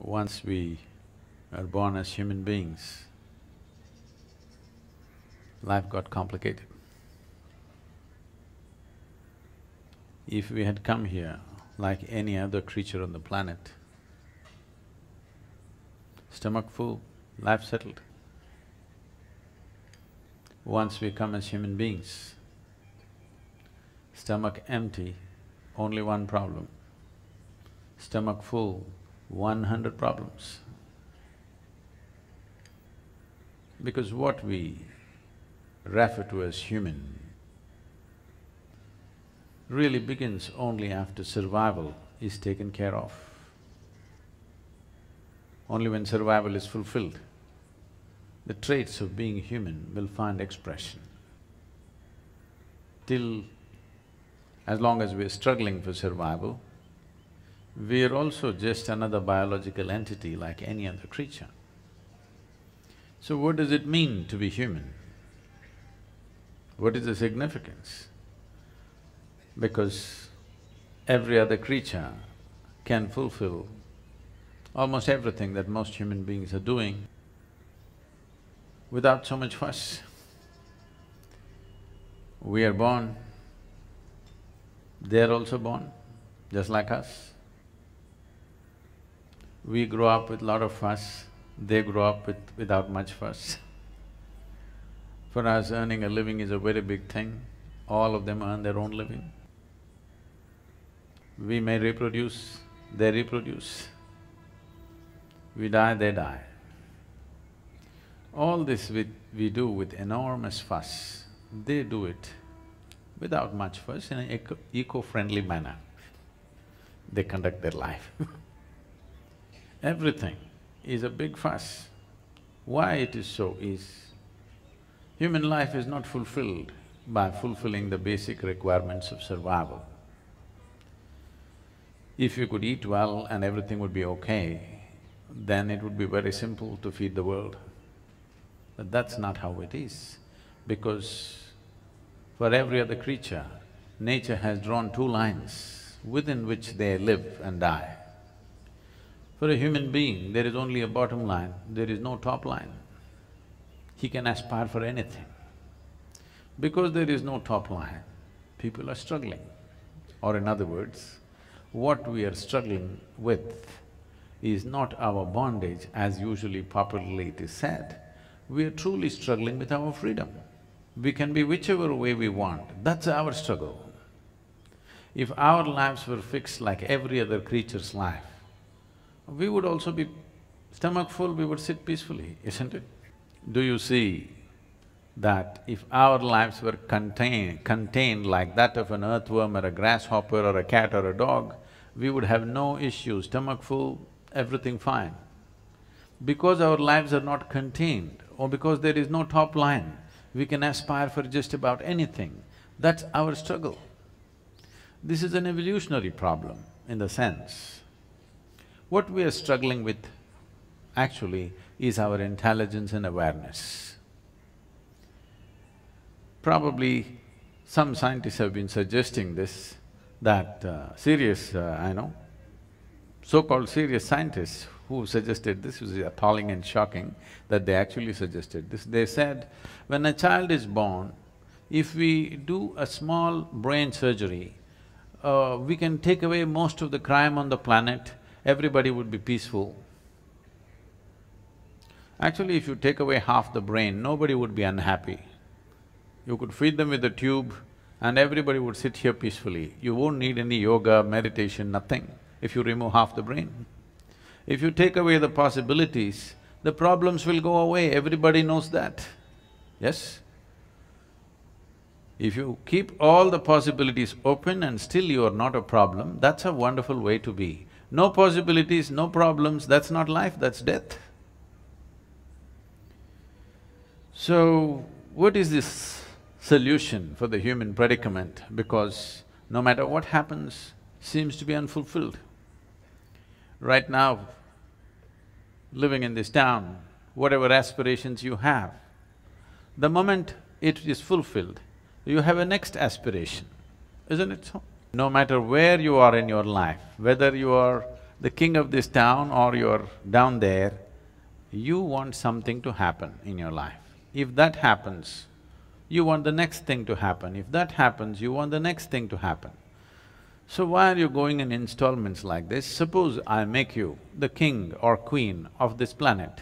once we are born as human beings, life got complicated. If we had come here like any other creature on the planet, stomach full, life settled. Once we come as human beings, stomach empty, only one problem. Stomach full, 100 problems. Because what we refer to as human really begins only after survival is taken care of. Only when survival is fulfilled, the traits of being human will find expression. As long as we're struggling for survival, we're also just another biological entity like any other creature. So what does it mean to be human? What is the significance? Because every other creature can fulfill almost everything that most human beings are doing without so much fuss. We are born, they are also born, just like us. We grow up with lot of fuss, they grow up without much fuss. For us, earning a living is a very big thing. All of them earn their own living. We may reproduce, they reproduce. We die, they die. All this we do with enormous fuss. They do it without much fuss in an eco-friendly manner. They conduct their life. Everything is a big fuss. Why it is so is, human life is not fulfilled by fulfilling the basic requirements of survival. If you could eat well and everything would be okay, then it would be very simple to feed the world. But that's not how it is, because for every other creature, nature has drawn two lines within which they live and die. For a human being, there is only a bottom line, there is no top line. He can aspire for anything. Because there is no top line, people are struggling. Or in other words, what we are struggling with is not our bondage as usually popularly it is said. We are truly struggling with our freedom. We can be whichever way we want, that's our struggle. If our lives were fixed like every other creature's life, we would also be stomach full, we would sit peacefully, isn't it? Do you see that if our lives were contained like that of an earthworm or a grasshopper or a cat or a dog, we would have no issues, stomach full, everything fine. Because our lives are not contained or because there is no top line, we can aspire for just about anything. That's our struggle. This is an evolutionary problem in the sense, what we are struggling with actually is our intelligence and awareness. Probably some scientists have been suggesting this, that so-called serious scientists who suggested this was appalling and shocking that they actually suggested this. They said, when a child is born, if we do a small brain surgery, we can take away most of the crime on the planet, everybody would be peaceful. Actually, if you take away half the brain, nobody would be unhappy. You could feed them with a tube and everybody would sit here peacefully. You won't need any yoga, meditation, nothing, if you remove half the brain. If you take away the possibilities, the problems will go away, everybody knows that, yes? If you keep all the possibilities open and still you are not a problem, that's a wonderful way to be. No possibilities, no problems, that's not life, that's death. So, what is this solution for the human predicament? Because no matter what happens, seems to be unfulfilled. Right now, living in this town, whatever aspirations you have, the moment it is fulfilled, you have a next aspiration, isn't it so? No matter where you are in your life, whether you are the king of this town or you're down there, you want something to happen in your life. If that happens, you want the next thing to happen. If that happens, you want the next thing to happen. So why are you going in installments like this? Suppose I make you the king or queen of this planet.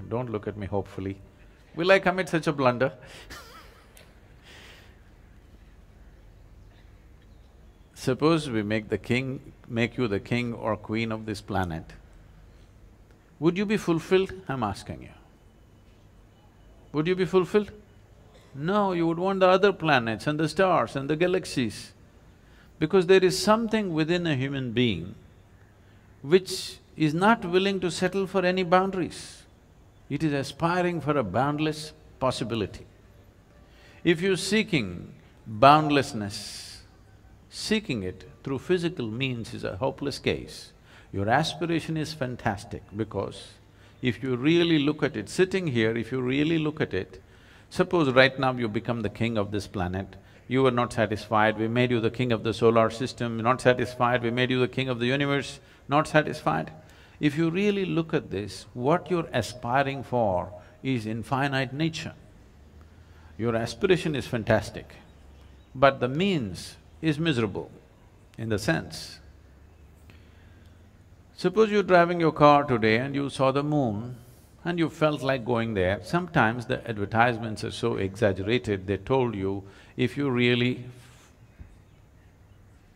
Don't look at me hopefully. Will I commit such a blunder? Suppose we make you the king or queen of this planet. Would you be fulfilled? I'm asking you. Would you be fulfilled? No, you would want the other planets and the stars and the galaxies. Because there is something within a human being which is not willing to settle for any boundaries. It is aspiring for a boundless possibility. If you're seeking boundlessness, seeking it through physical means is a hopeless case. Your aspiration is fantastic because if you really look at it, sitting here, if you really look at it, suppose right now you become the king of this planet, you were not satisfied, we made you the king of the solar system, not satisfied, we made you the king of the universe, not satisfied. If you really look at this, what you're aspiring for is infinite nature. Your aspiration is fantastic, but the means is miserable in the sense. Suppose you're driving your car today and you saw the moon and you felt like going there. Sometimes the advertisements are so exaggerated, they told you if you really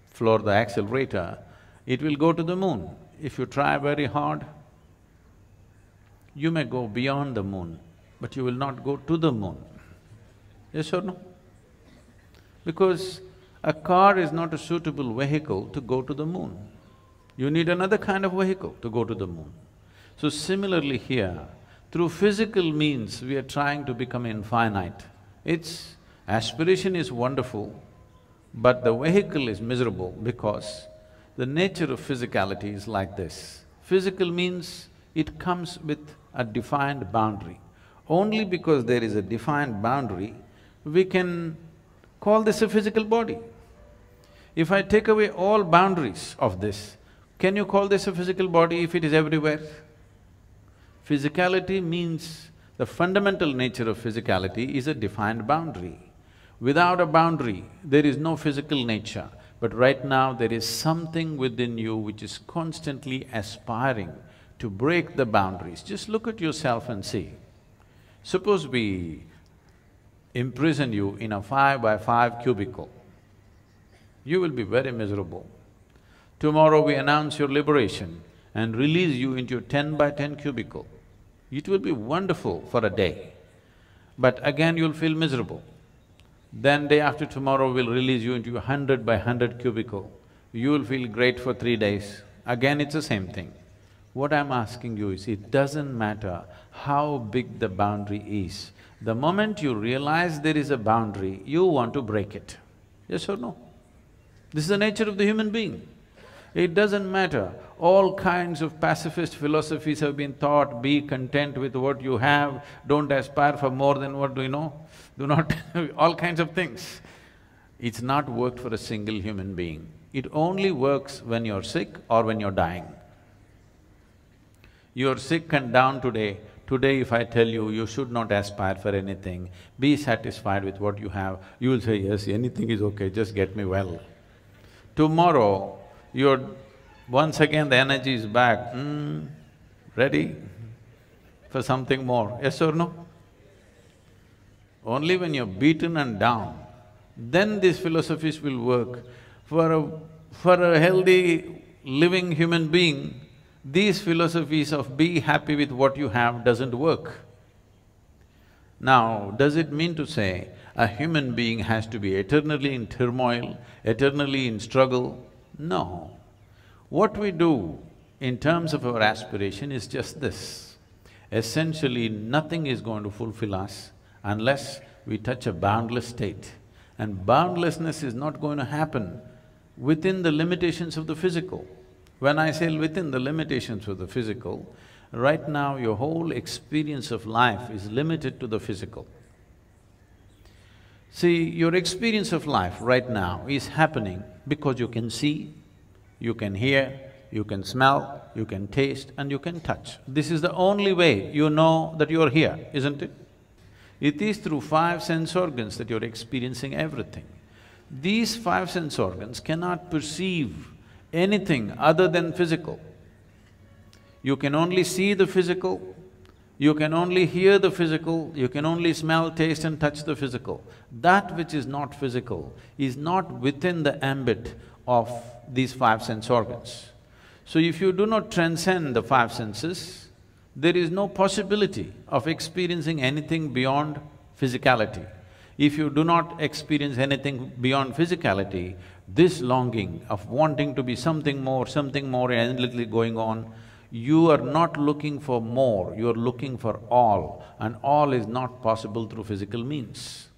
floor the accelerator, it will go to the moon. If you try very hard, you may go beyond the moon, but you will not go to the moon. Yes or no? Because a car is not a suitable vehicle to go to the moon. You need another kind of vehicle to go to the moon. So similarly here, through physical means we are trying to become infinite. Its aspiration is wonderful, but the vehicle is miserable because the nature of physicality is like this. Physical means it comes with a defined boundary. Only because there is a defined boundary, we can call this a physical body. If I take away all boundaries of this, can you call this a physical body if it is everywhere? Physicality means, the fundamental nature of physicality is a defined boundary. Without a boundary, there is no physical nature. But right now, there is something within you which is constantly aspiring to break the boundaries. Just look at yourself and see. Suppose we imprison you in a 5x5 cubicle, you will be very miserable. Tomorrow we announce your liberation and release you into a 10x10 cubicle. It will be wonderful for a day, but again you'll feel miserable. Then day after tomorrow we'll release you into a 100x100 cubicle. You will feel great for 3 days. Again it's the same thing. What I'm asking you is, it doesn't matter how big the boundary is. The moment you realize there is a boundary, you want to break it. Yes or no? This is the nature of the human being. It doesn't matter, all kinds of pacifist philosophies have been taught, be content with what you have, don't aspire for more than what do not all kinds of things. It's not worked for a single human being. It only works when you're sick or when you're dying. You're sick and down today, if I tell you, you should not aspire for anything, be satisfied with what you have, you will say, yes, anything is okay, just get me well. Tomorrow, once again the energy is back, ready for something more, yes or no? Only when you're beaten and down, then these philosophies will work. For a healthy, living human being, these philosophies of be happy with what you have doesn't work. Now, does it mean to say a human being has to be eternally in turmoil, eternally in struggle? No. What we do in terms of our aspiration is just this. Essentially, nothing is going to fulfill us unless we touch a boundless state. And boundlessness is not going to happen within the limitations of the physical. When I say within the limitations of the physical, right now your whole experience of life is limited to the physical. See, your experience of life right now is happening because you can see, you can hear, You can smell, you can taste and you can touch. This is the only way you know that you're here, isn't it? It is through five sense organs that you're experiencing everything. These five sense organs cannot perceive anything other than physical. You can only see the physical, you can only hear the physical, you can only smell, taste and touch the physical. That which is not physical is not within the ambit of these five sense organs. So if you do not transcend the five senses, there is no possibility of experiencing anything beyond physicality. If you do not experience anything beyond physicality, this longing of wanting to be something more endlessly going on, you are not looking for more, you are looking for all, and all is not possible through physical means.